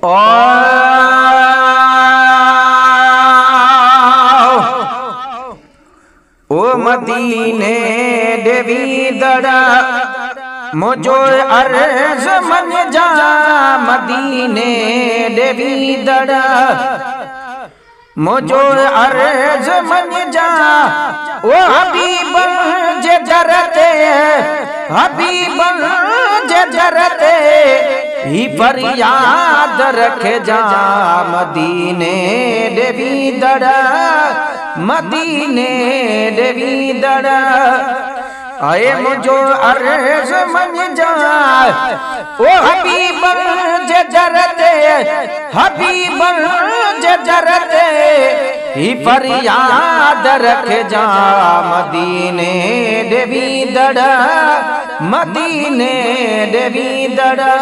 ओ मदीने देवी दड़ा मुझो अर्ज मन जा मदीने देवी दड़ा मुझो अर्ज मन जा ओ हबीब जे जरते हबीब जे जरते ही फरियाद रखे जा मदीने देवी दड़ा मदीने देवी दड़ा आए मुझो अर्ज मन जा ओ हबीब जे जरते हबीब जे जरते ही फरियाद रखे जा मदीने देवी दड़ा मदीने देवी दड़ा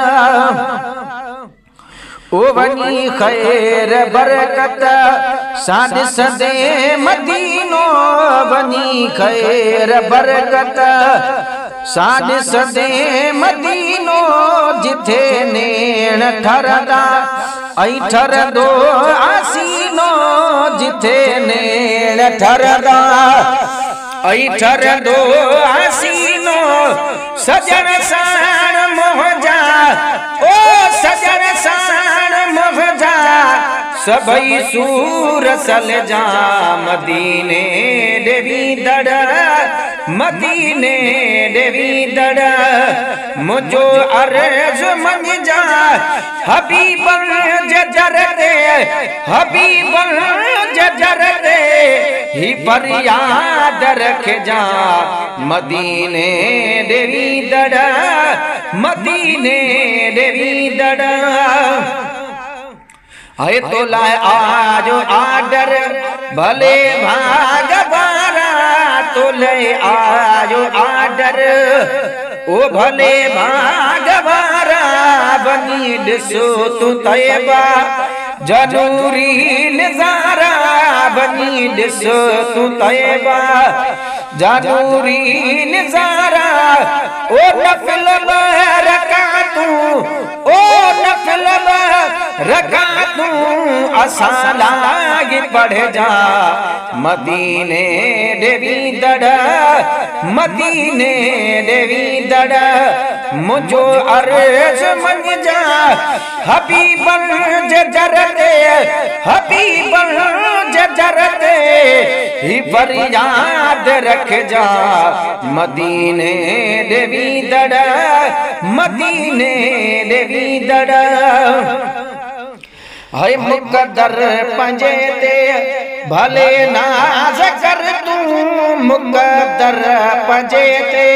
ओ वनी खैर बरकत साद सदे मदीनो वनी खैर बरकत साद सदे मदीनो जिथे नेण ठरदा आई ठरदो आसीनो जिथे नेण ठरदा आई ठरदो आसीनो सजन साण मोहजा ओ सजन साण मोहजा सबई सूर सल जा मदीने देवी दड़ा मदीने देवी दड़ा मुझो अर्ज मन जा हबीब जे जरते हबीब जे जरते ही फरियाद रख जा मदीने देवी दड़ा मदीने देवी दड़ा है तो लाए आजो आडर भले भागवारा तो ले आजो आडर ओ भले भागवारा बनी दिसो तू तैबा जरूरी नजारा बनी दिसो तू तैबा जरूरी नजारा ओ नफल रकातू ओ नफल रकातू असालाग पढ़ जा मदीने देवी दड़ा मदीने देवी दड़ा मुझो अर्ज मन जा हबीब जे जरते हबीब जे जरते ही फरियाद रख जा मदीने देवी दड़ा मदीने देवी दड़ा है मुकद्दर पंजे ते भले नाज कर तू मुकद्दर पंजे ते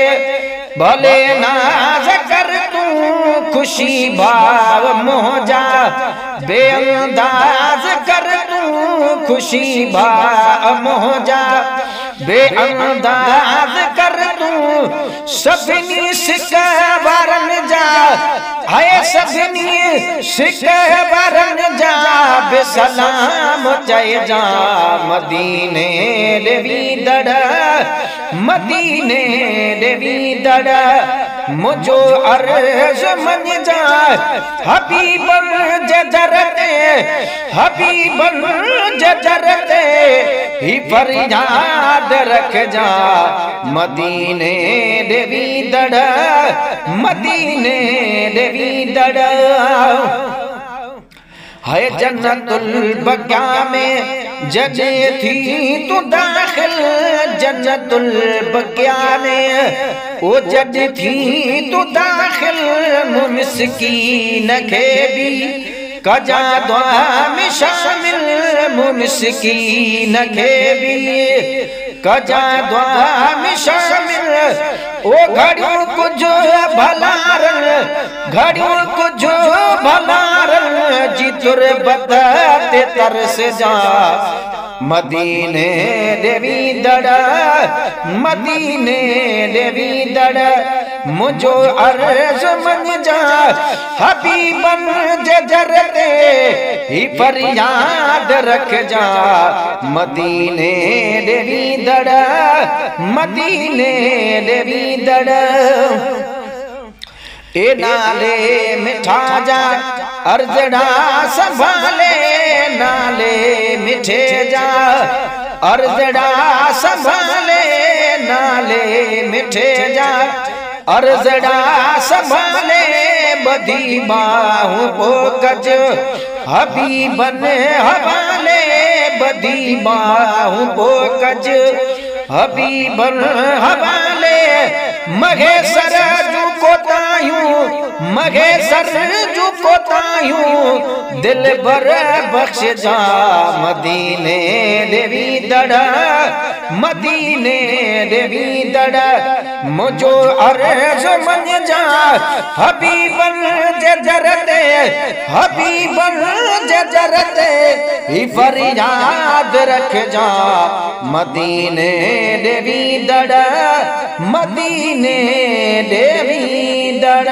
भले नाज कर तू खुशी भाव मोजा बेअंदाज कर तू खुशी भाव मोजा बेअंदाज कर तू सबनी शिकवारन जा आए सबनी शिकवारन जा बेसलाम जय जा मदीने देवी दड़ा मदीने देवी दड़ा मुझो अर्ज मन जा हबीब जे जरते हबीब जे जरते ही फरियाद रख जा मदीने देवी दड़ा मदीने देवी दड़ा है जन्नतुल बक़िया में जजे थी तू दाखिल जन्नतुल बक़िया में ओ जज थी तू दाखिल मुमस्कीन के भी कजा दुआ में शामिल मुमस्कीन के भी कजा दुआ में शामिल ओ घड़ियों को जो भलारन घड़ियों को जो भलारन जितुर बताते तरस जा मदीने देवी दड़ा मदीने देवी दड़ा मुझो अर्ज मन जा हबीबन जे जरते ही फरियाद रख जा मदीने देवी दड़ा मदीने देवी दड़ा ए नाले मिठा जा अर्जड़ा संभाले, नाले मिठे जा अर्जड़ा संभाले, नाले मिठे जा अर्जड़ा संभाले। बदी बाहु पोकज हबीबन हवाले, बदी बाहु पोकज हबीबन हवाले। मगे सर जू को तायूं, मगे सर जू को तायूं, दिल भर बख्श जा मदीने देवी दड़, मदीने देवी दड़। मुझो अर्ज मन जा हबीबन जे जरते, हबीबन जे जरते ही फरियाद रख जा मदीने देवी दड़, मदीने देवी दड़।